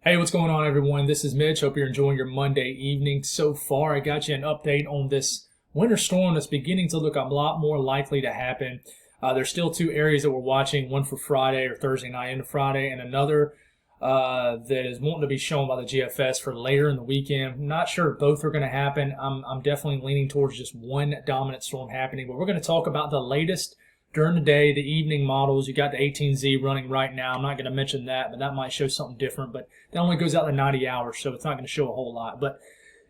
Hey, what's going on, everyone? This is Mitch. Hope you're enjoying your Monday evening so far. I got you an update on this winter storm that's beginning to look a lot more likely to happen. There's still two areas that we're watching, one for Friday or Thursday night into Friday, and another that is wanting to be shown by the GFS for later in the weekend. I'm not sure if both are going to happen. I'm definitely leaning towards just one dominant storm happening, but we're going to talk about the latest during the day, the evening models. You got the 18Z running right now. I'm not going to mention that, but that might show something different. But that only goes out to 90 hours, so it's not going to show a whole lot. But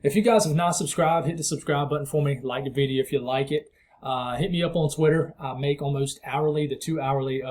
if you guys have not subscribed, hit the subscribe button for me. Like the video if you like it. Hit me up on Twitter. I make almost hourly, the 2 hourly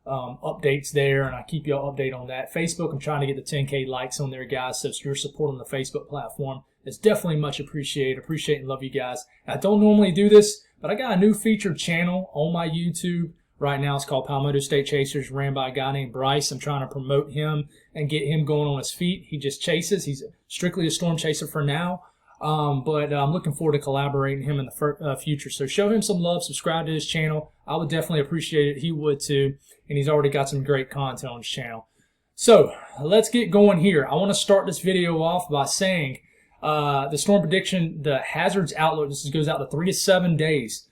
updates there, and I keep you all updated on that. Facebook, I'm trying to get the 10K likes on there, guys. So your support on the Facebook platform is definitely much appreciated. Appreciate and love you guys. I don't normally do this, but I got a new featured channel on my YouTube right now. It's called Palmetto State Chasers, ran by a guy named Bryce. I'm trying to promote him and get him going on his feet. He just chases. He's strictly a storm chaser for now, but I'm looking forward to collaborating with him in the future. So show him some love. Subscribe to his channel. I would definitely appreciate it. He would too, and he's already got some great content on his channel. So let's get going here. I want to start this video off by saying the storm prediction, the hazards outlook, this goes out to 3 to 7 days.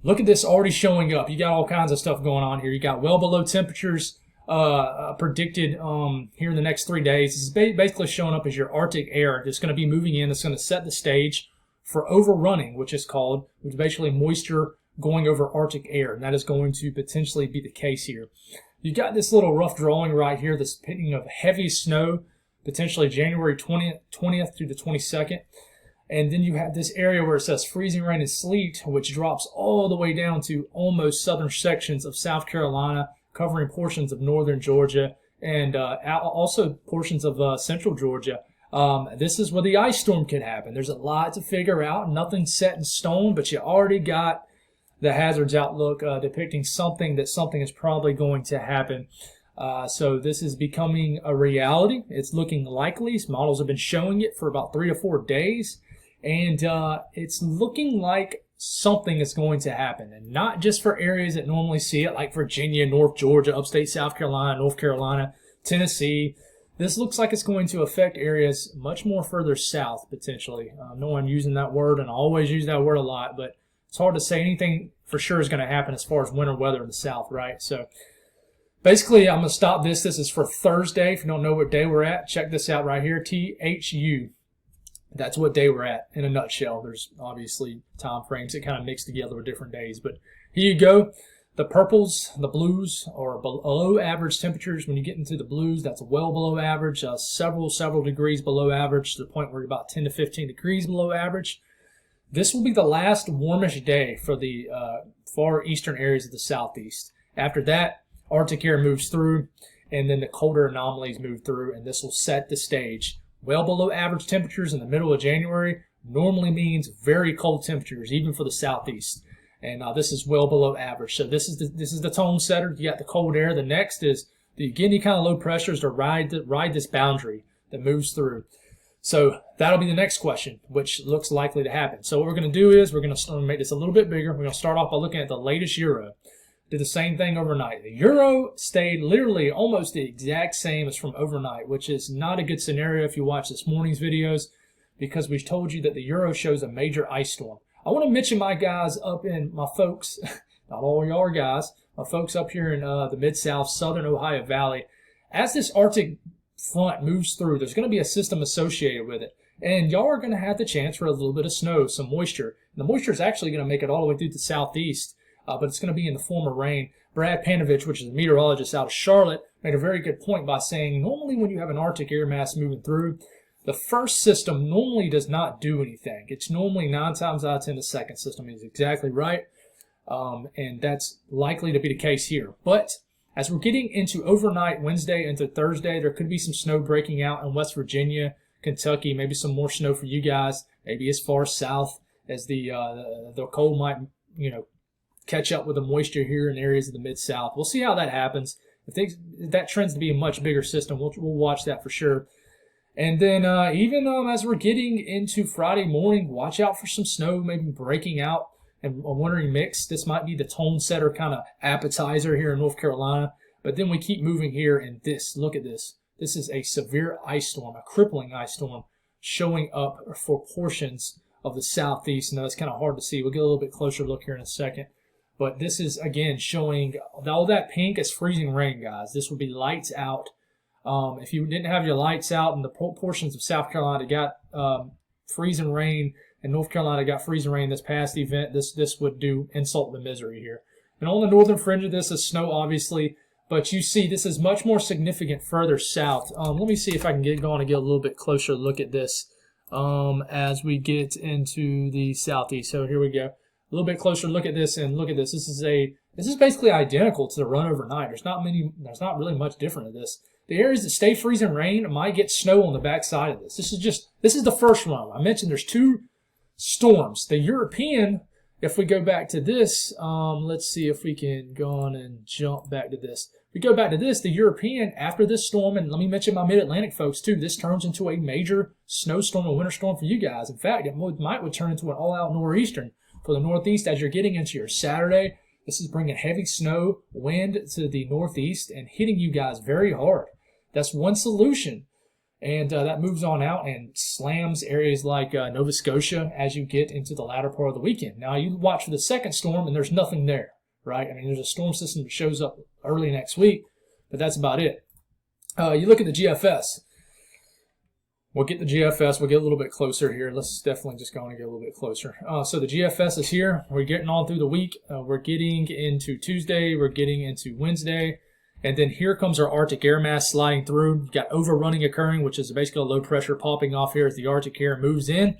Look at this already showing up. You got all kinds of stuff going on here. You got well below temperatures predicted here in the next 3 days. This is basically showing up as your Arctic air that's going to be moving in. It's going to set the stage for overrunning, which is basically moisture going over Arctic air, and that is going to potentially be the case here. You got this little rough drawing right here, this pitting of heavy snow, potentially January 20th through the 22nd. And then you have this area where it says freezing rain and sleet, which drops all the way down to almost southern sections of South Carolina, covering portions of northern Georgia and also portions of central Georgia. This is where the ice storm could happen. There's a lot to figure out. Nothing's set in stone, but you already got the hazards outlook depicting something is probably going to happen. So this is becoming a reality. It's looking likely. Models have been showing it for about 3 to 4 days. And it's looking like something is going to happen. And not just for areas that normally see it, like Virginia, North Georgia, upstate South Carolina, North Carolina, Tennessee. This looks like it's going to affect areas much more further south, potentially. No one using that word, and I always use that word a lot, but it's hard to say anything for sure is going to happen as far as winter weather in the south, right? So basically, I'm going to stop this. This is for Thursday. If you don't know what day we're at, check this out right here, THU. That's what day we're at in a nutshell. There's obviously time frames that kind of mix together with different days. But here you go. The purples, the blues are below average temperatures. When you get into the blues, that's well below average, several degrees below average, to the point where you're about 10 to 15 degrees below average. This will be the last warmish day for the far eastern areas of the southeast. After that, Arctic air moves through, and then the colder anomalies move through, and this will set the stage. Well below average temperatures in the middle of January normally means very cold temperatures, even for the southeast. And this is well below average. So this is the tone setter. You got the cold air. The next is you get any kind of low pressures to ride this boundary that moves through. So that'll be the next question, which looks likely to happen. So what we're going to do is we're going to make this a little bit bigger. We're going to start off by looking at the latest Euro. Did the same thing overnight. The Euro stayed literally almost the exact same as from overnight, which is not a good scenario if you watch this morning's videos, because we told you that the Euro shows a major ice storm. I want to mention my guys up in, my folks, not all y'all are guys, my folks up here in the Mid-South, Southern Ohio Valley. As this Arctic front moves through, there's going to be a system associated with it. And y'all are going to have the chance for a little bit of snow, some moisture. And the moisture is actually going to make it all the way through the southeast. But it's going to be in the form of rain. Brad Panovich, which is a meteorologist out of Charlotte, made a very good point by saying normally when you have an Arctic air mass moving through, the first system normally does not do anything. It's normally 9 times out of 10 the second system. Is exactly right. And that's likely to be the case here. But as we're getting into overnight Wednesday into Thursday, there could be some snow breaking out in West Virginia, Kentucky, maybe some more snow for you guys, maybe as far south as the cold might, catch up with the moisture here in areas of the Mid-South. We'll see how that happens. If that trends to be a much bigger system, we'll watch that for sure. And then even as we're getting into Friday morning, watch out for some snow maybe breaking out and a wintry mix. This might be the tone setter kind of appetizer here in North Carolina. But then we keep moving here, and look at this. This is a severe ice storm, a crippling ice storm, showing up for portions of the southeast. Now, it's kind of hard to see. We'll get a little bit closer look here in a second. But this is, again, showing all that pink is freezing rain, guys. This would be lights out. If you didn't have your lights out and the portions of South Carolina got freezing rain and North Carolina got freezing rain this past event, this would do insult to misery here. And on the northern fringe of this is snow, obviously. But you see this is much more significant further south. Let me see if I can get going and get a little bit closer look at this as we get into the southeast. So here we go. A little bit closer look at this, and look at this. This is basically identical to the run overnight. There's not really much different in this. The areas that stay freezing rain might get snow on the backside of this. This is the first run. I mentioned there's two storms. The European, if we go back to this, let's see if we can go on and jump back to this. If we go back to this, the European, after this storm, and let me mention my Mid-Atlantic folks too, this turns into a major snowstorm and winter storm for you guys. In fact, it might turn into an all-out nor'eastern for the Northeast as you're getting into your Saturday. This is bringing heavy snow, wind to the Northeast and hitting you guys very hard. That's one solution. And that moves on out and slams areas like Nova Scotia as you get into the latter part of the weekend. Now, you watch for the second storm, and there's nothing there, right? I mean, there's a storm system that shows up early next week, but that's about it. You look at the GFS. We'll get the GFS. We'll get a little bit closer here. Let's definitely just go on and get a little bit closer. So the GFS is here. We're getting on through the week. We're getting into Tuesday. We're getting into Wednesday. And then here comes our Arctic air mass sliding through. You've got overrunning occurring, which is basically a low pressure popping off here as the Arctic air moves in.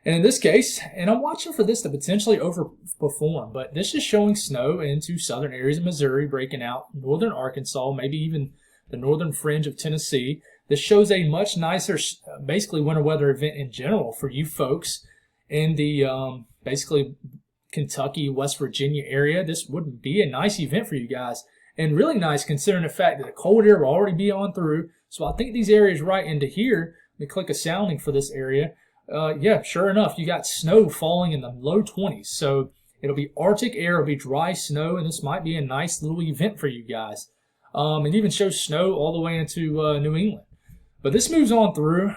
And in this case, and I'm watching for this to potentially overperform, but this is showing snow into southern areas of Missouri, breaking out northern Arkansas, maybe even the northern fringe of Tennessee. This shows a much nicer, basically, winter weather event in general for you folks in the basically Kentucky, West Virginia area. This would be a nice event for you guys, and really nice considering the fact that the cold air will already be on through. So I think these areas right into here, let me click a sounding for this area. Yeah, sure enough, you got snow falling in the low 20s. So it'll be Arctic air, it'll be dry snow, and this might be a nice little event for you guys. It even shows snow all the way into New England. But this moves on through.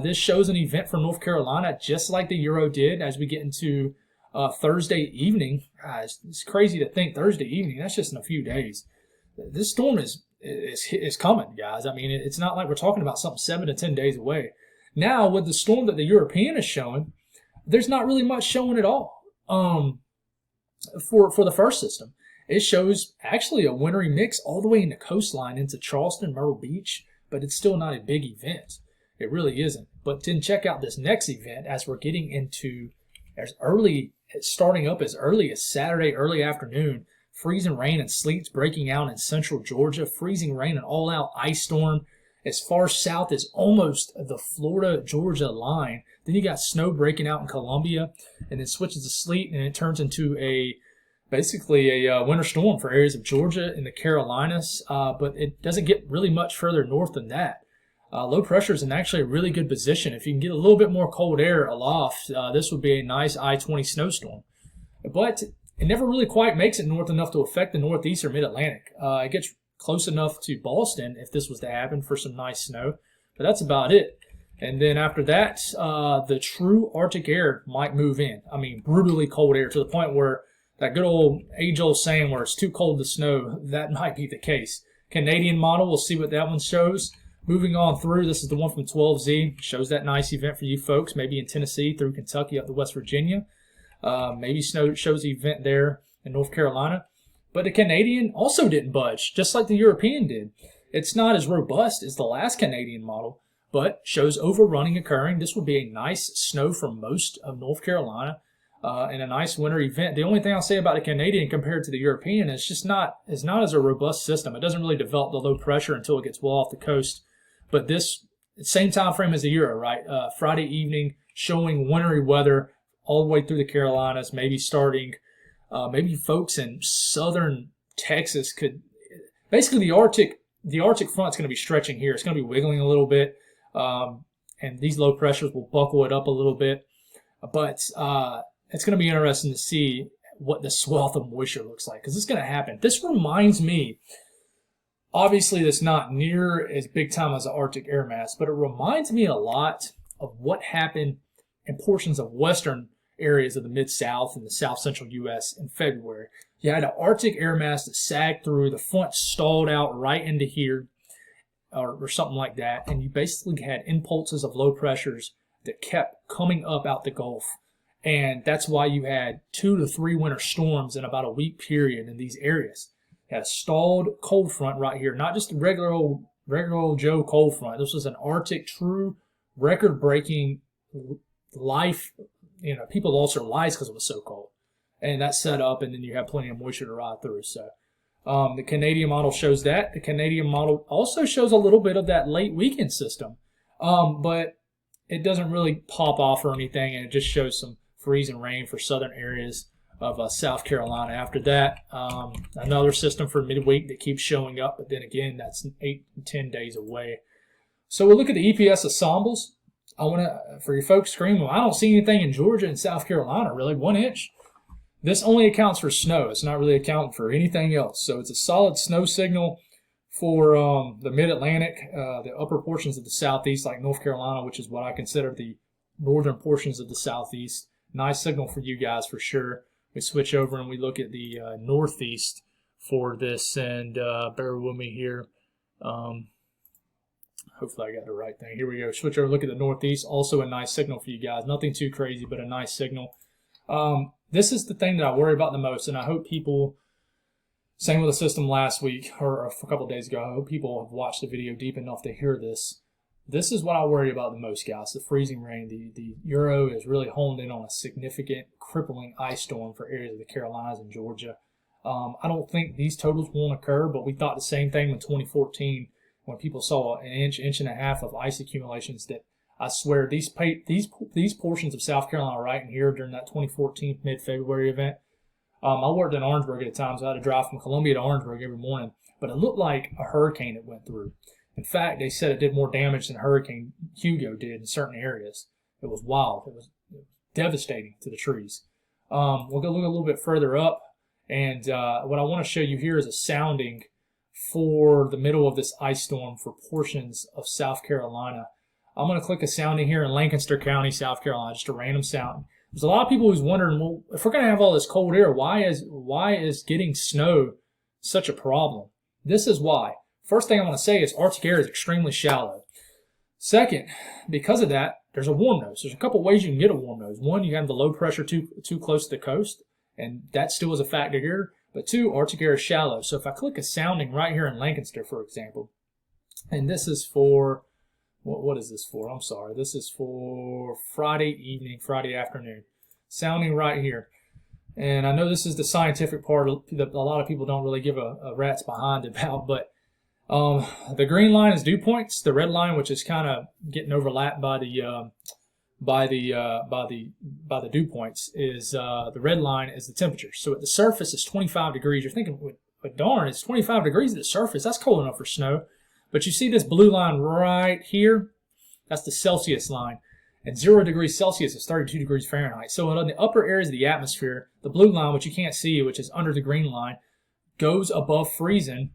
This shows an event for North Carolina, just like the Euro did as we get into Thursday evening. It's crazy to think Thursday evening. That's just in a few days. This storm is coming, guys. I mean, it's not like we're talking about something 7 to 10 days away. Now, with the storm that the European is showing, there's not really much showing at all for the first system. It shows actually a wintry mix all the way in the coastline into Charleston, Myrtle Beach, but it's still not a big event. It really isn't. But then check out this next event as we're getting into starting up as early as Saturday, early afternoon. Freezing rain and sleets breaking out in central Georgia. Freezing rain and all-out ice storm as far south as almost the Florida-Georgia line. Then you got snow breaking out in Columbia, and then switches to sleet, and it turns into basically a winter storm for areas of Georgia and the Carolinas, but it doesn't get really much further north than that. Low pressure is in actually a really good position. If you can get a little bit more cold air aloft, this would be a nice I-20 snowstorm. But it never really quite makes it north enough to affect the Northeast or Mid-Atlantic. It gets close enough to Boston if this was to happen for some nice snow, but that's about it. And then after that, the true Arctic air might move in. I mean, brutally cold air to the point where that good old age-old saying where it's too cold to snow, that might be the case. Canadian model, we'll see what that one shows. Moving on through, this is the one from 12Z. Shows that nice event for you folks, maybe in Tennessee through Kentucky up to West Virginia. Maybe snow shows the event there in North Carolina. But the Canadian also didn't budge, just like the European did. It's not as robust as the last Canadian model, but shows overrunning occurring. This would be a nice snow for most of North Carolina. And a nice winter event. The only thing I'll say about the Canadian compared to the European is just not as a robust system. It doesn't really develop the low pressure until it gets well off the coast. But this same time frame as the Euro, right? Friday evening showing wintry weather all the way through the Carolinas, maybe starting, maybe folks in southern Texas could, basically the Arctic front's going to be stretching here. It's going to be wiggling a little bit, and these low pressures will buckle it up a little bit. But it's going to be interesting to see what the swath of moisture looks like, because it's going to happen. This reminds me Obviously, that's not near as big time as the Arctic air mass, but it reminds me a lot of what happened in portions of western areas of the Mid-South and the South-Central U.S. in February. You had an Arctic air mass that sagged through, the front stalled out right into here, or something like that, and you basically had impulses of low pressures that kept coming up out the Gulf. And that's why you had 2 to 3 winter storms in about a week period in these areas. You had a stalled cold front right here, not just a regular old Joe cold front. This was an Arctic, true record-breaking life. You know, people lost their lives because it was so cold. And that set up, and then you have plenty of moisture to ride through. So the Canadian model shows that. The Canadian model also shows a little bit of that late weekend system. But it doesn't really pop off or anything, and it just shows some freezing rain for southern areas of South Carolina. After that, another system for midweek that keeps showing up, but then again, that's 8 to 10 days away. So we'll look at the EPS ensembles. I want to, for your folks screaming, well, I don't see anything in Georgia and South Carolina, really, 1 inch. This only accounts for snow. It's not really accounting for anything else. So it's a solid snow signal for the mid-Atlantic, the upper portions of the southeast, like North Carolina, which is what I consider the northern portions of the southeast. Nice signal for you guys for sure. We switch over and we look at the northeast for this, and bear with me here. Hopefully I got the right thing. Here we go. Switch over, look at the northeast. Also a nice signal for you guys. Nothing too crazy, but a nice signal. This is the thing that I worry about the most, and I hope people, same with the system last week, or a couple of days ago, I hope people have watched the video deep enough to hear this. This is what I worry about the most, guys, the freezing rain. The Euro is really honed in on a significant, crippling ice storm for areas of the Carolinas and Georgia. I don't think these totals won't occur, but we thought the same thing in 2014 when people saw an inch and a half of ice accumulations that I swear these portions of South Carolina right in here during that 2014 mid-February event. I worked in Orangeburg at a time, so I had to drive from Columbia to Orangeburg every morning, but it looked like a hurricane that went through. In fact, they said it did more damage than Hurricane Hugo did in certain areas. It was wild. It was devastating to the trees. We'll go look a little bit further up, and what I want to show you here is a sounding for the middle of this ice storm for portions of South Carolina. I'm going to click a sounding here in Lancaster County, South Carolina, just a random sound. There's a lot of people who's wondering, well, if we're going to have all this cold air, why is getting snow such a problem? This is why. First thing I want to say is Arctic air is extremely shallow. Second, because of that, there's a warm nose. There's a couple ways you can get a warm nose. One, you have the low pressure too close to the coast, and that still is a factor here. But two, Arctic air is shallow. So if I click a sounding right here in Lancaster, for example, and this is for, what is this for? I'm sorry. This is for Friday evening, Friday afternoon. Sounding right here. And I know this is the scientific part that a lot of people don't really give a rat's behind about, but the green line is dew points. The red line, which is kind of getting overlapped by the dew points, is the red line is the temperature. So at the surface, it's 25 degrees. You're thinking, but darn, it's 25 degrees at the surface. That's cold enough for snow. But you see this blue line right here? That's the Celsius line. And 0 degrees Celsius is 32 degrees Fahrenheit. So in the upper areas of the atmosphere, the blue line, which you can't see, which is under the green line, goes above freezing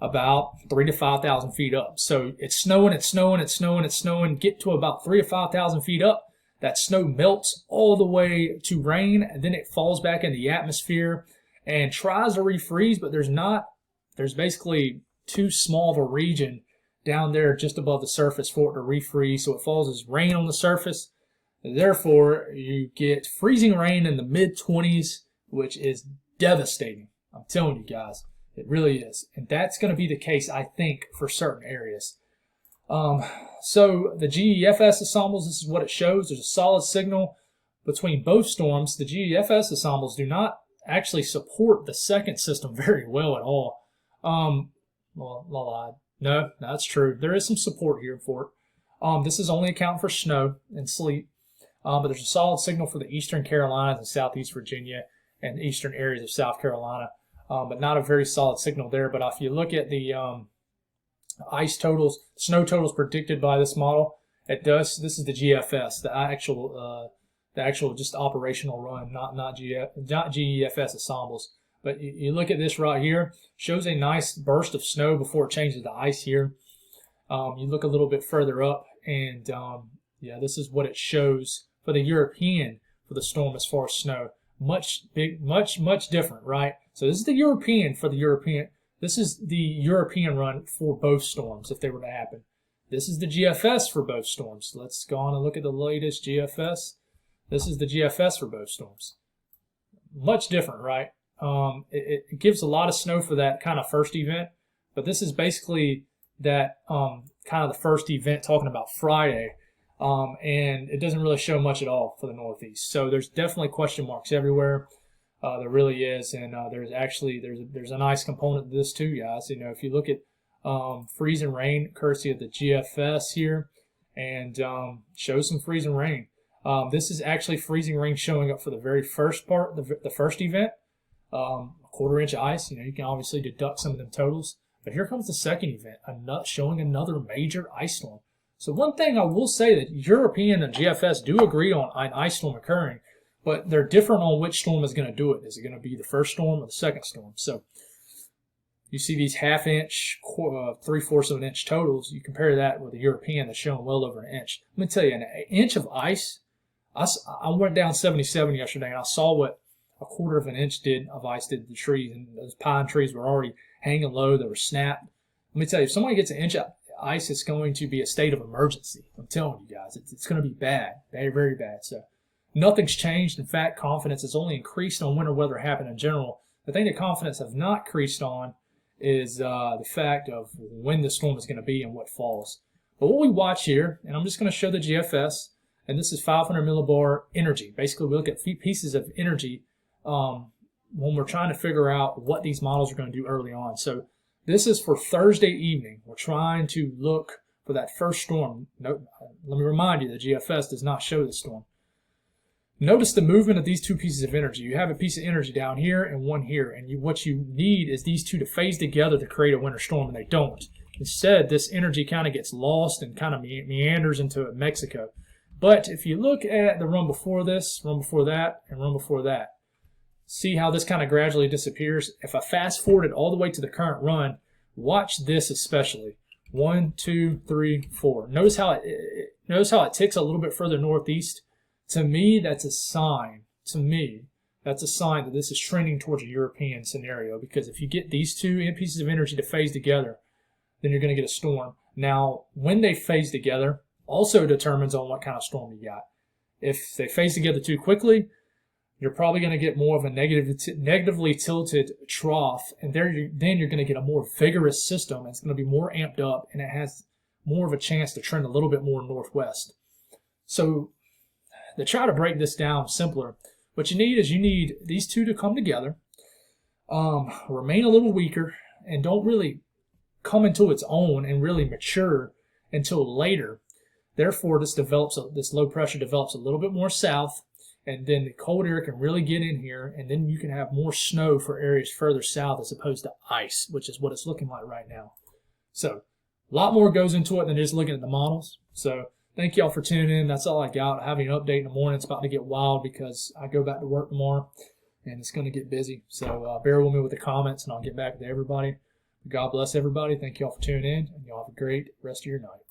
about 3,000 to 5,000 feet up. So it's snowing, it's snowing, it's snowing, it's snowing. Get to about 3,000 to 5,000 feet up. That snow melts all the way to rain, and then it falls back in the atmosphere and tries to refreeze, but there's basically too small of a region down there just above the surface for it to refreeze, so it falls as rain on the surface. Therefore, you get freezing rain in the mid-20s, which is devastating. I'm telling you guys, it really is. And that's going to be the case, I think, for certain areas. So the GEFS ensembles, this is what it shows. There's a solid signal between both storms. The GEFS ensembles do not actually support the second system very well at all. No, that's true. There is some support here for it. This is only accounting for snow and sleet, but there's a solid signal for the eastern Carolinas and southeast Virginia and eastern areas of South Carolina, but not a very solid signal there. But if you look at the ice totals, snow totals predicted by this model, it does. This is the GFS, the actual just operational run, not GEFS ensembles. But you look at this right here, shows a nice burst of snow before it changes to ice here. You look a little bit further up, and yeah, this is what it shows for the European for the storm as far as snow. Much different, right? So this is the European for the European. This is the European run for both storms if they were to happen. This is the GFS for both storms. Let's go on and look at the latest GFS. This is the GFS for both storms. Much different, right? It gives a lot of snow for that kind of first event, but this is basically that kind of the first event talking about Friday, and it doesn't really show much at all for the Northeast. So there's definitely question marks everywhere. There really is, and there's a nice component to this too, guys. You know, if you look at freezing rain, courtesy of the GFS here, and shows some freezing rain. This is actually freezing rain showing up for the very first part, the first event. A quarter-inch ice. You know, you can obviously deduct some of them totals. But here comes the second event, showing another major ice storm. So one thing I will say that European and GFS do agree on an ice storm occurring, but they're different on which storm is going to do it. Is it going to be the first storm or the second storm? So you see these half-inch, 3/4 of an inch totals. You compare that with the European that's showing well over an inch. Let me tell you, an inch of ice, I went down 77 yesterday, and I saw what a quarter of an inch of ice did to the trees, and those pine trees were already hanging low. They were snapped. Let me tell you, if somebody gets an inch of ice, it's going to be a state of emergency. I'm telling you guys, it's going to be bad, very, very bad. So nothing's changed. In fact, confidence has only increased on winter weather happening in general. The thing that confidence have not increased on is the fact of when the storm is going to be and what falls. But what we watch here, and I'm just going to show the GFS, and this is 500 millibar energy. Basically, we look at pieces of energy when we're trying to figure out what these models are going to do early on. So this is for Thursday evening. We're trying to look for that first storm. Let me remind you, the GFS does not show the storm. Notice the movement of these two pieces of energy. You have a piece of energy down here and one here, and what you need is these two to phase together to create a winter storm, and they don't. Instead, this energy kind of gets lost and kind of meanders into Mexico. But if you look at the run before this, run before that, and run before that, see how this kind of gradually disappears? If I fast forward it all the way to the current run, watch this especially. 1, 2, 3, 4. Notice how it ticks a little bit further northeast. To me, that's a sign. That this is trending towards a European scenario, because if you get these two pieces of energy to phase together, then you're going to get a storm. Now, when they phase together also determines on what kind of storm you got. If they phase together too quickly, you're probably going to get more of a negatively tilted trough, and then you're going to get a more vigorous system. It's going to be more amped up, and it has more of a chance to trend a little bit more northwest. So to try to break this down simpler, what you need these two to come together, remain a little weaker, and don't really come into its own and really mature until later. Therefore, this low pressure develops a little bit more south, and then the cold air can really get in here, and then you can have more snow for areas further south as opposed to ice, which is what it's looking like right now. So a lot more goes into it than just looking at the models. So thank y'all for tuning in. That's all I got. I have an update in the morning. It's about to get wild because I go back to work tomorrow, and it's going to get busy. So bear with me with the comments, and I'll get back to everybody. God bless everybody. Thank y'all for tuning in, and y'all have a great rest of your night.